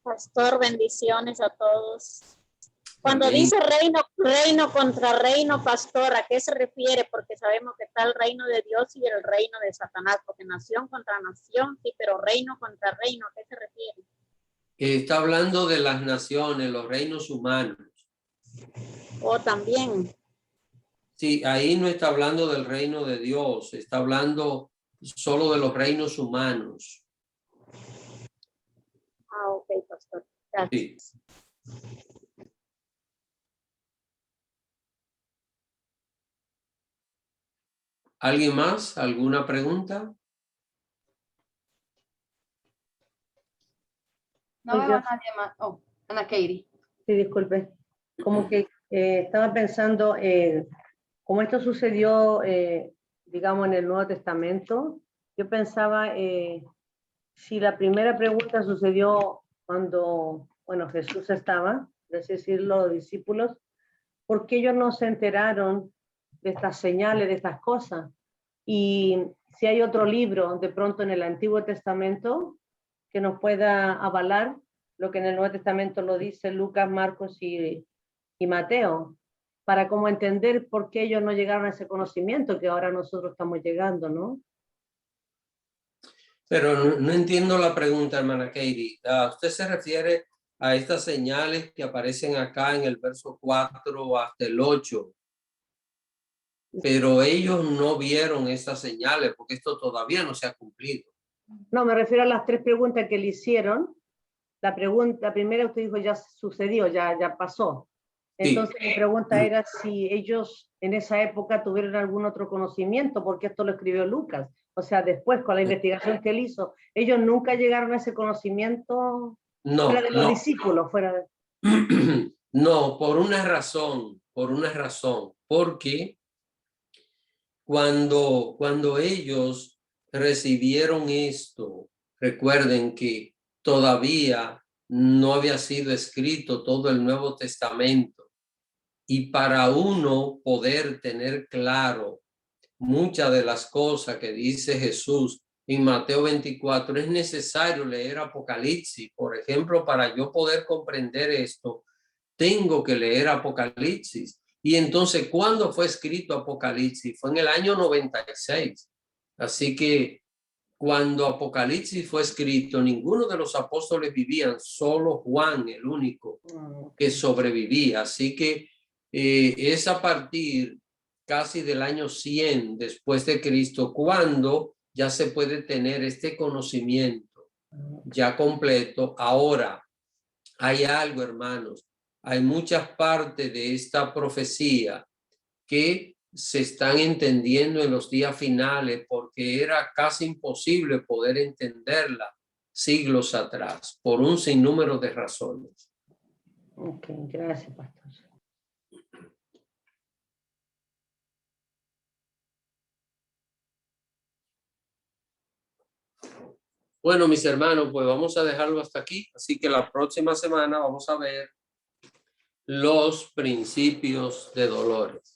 Pastor, bendiciones a todos. Cuando Amén. dice reino contra reino, pastor, ¿a qué se refiere? Porque sabemos que está el reino de Dios y el reino de Satanás, porque nación contra nación, sí, pero reino contra reino, ¿a qué se refiere? Está hablando de las naciones, los reinos humanos. O también. Sí, ahí no está hablando del reino de Dios, está hablando solo de los reinos humanos. Ah, ok, pastor. Gracias. Sí. ¿Alguien más? ¿Alguna pregunta? No veo a nadie más. Oh, Ana Katie. Sí, disculpe. Como que estaba pensando, como esto sucedió, digamos, en el Nuevo Testamento, yo pensaba si la primera pregunta sucedió cuando, bueno, Jesús estaba, es decir, los discípulos, ¿por qué ellos no se enteraron de estas señales, de estas cosas? Y si hay otro libro, de pronto en el Antiguo Testamento, que nos pueda avalar lo que en el Nuevo Testamento lo dice Lucas, Marcos y Mateo, para como entender por qué ellos no llegaron a ese conocimiento que ahora nosotros estamos llegando, ¿no? Pero no entiendo la pregunta, hermana Katie. ¿Usted se refiere a estas señales que aparecen acá en el verso 4 hasta el 8? Pero ellos no vieron esas señales porque esto todavía no se ha cumplido. No, me refiero a las 3 preguntas que le hicieron. La primera usted dijo ya sucedió, ya pasó. Entonces mi pregunta era si ellos en esa época tuvieron algún otro conocimiento, porque esto lo escribió Lucas. O sea, después con la investigación que él hizo, ellos nunca llegaron a ese conocimiento fuera de los discípulos, fuera de... No, por una razón, porque cuando ellos recibieron esto, recuerden que todavía no había sido escrito todo el Nuevo Testamento. Y para uno poder tener claro muchas de las cosas que dice Jesús en Mateo 24, es necesario leer Apocalipsis. Por ejemplo, para yo poder comprender esto, tengo que leer Apocalipsis. Y entonces, ¿cuándo fue escrito Apocalipsis? Fue en el año 96. Así que cuando Apocalipsis fue escrito, ninguno de los apóstoles vivían, solo Juan, el único que sobrevivía. Así que es a partir casi del año 100 después de Cristo cuando ya se puede tener este conocimiento ya completo. Ahora, hay algo, hermanos, hay muchas partes de esta profecía que se están entendiendo en los días finales porque era casi imposible poder entenderla siglos atrás por un sinnúmero de razones. Ok, gracias, pastor. Bueno, mis hermanos, pues vamos a dejarlo hasta aquí. Así que la próxima semana vamos a ver los principios de dolores.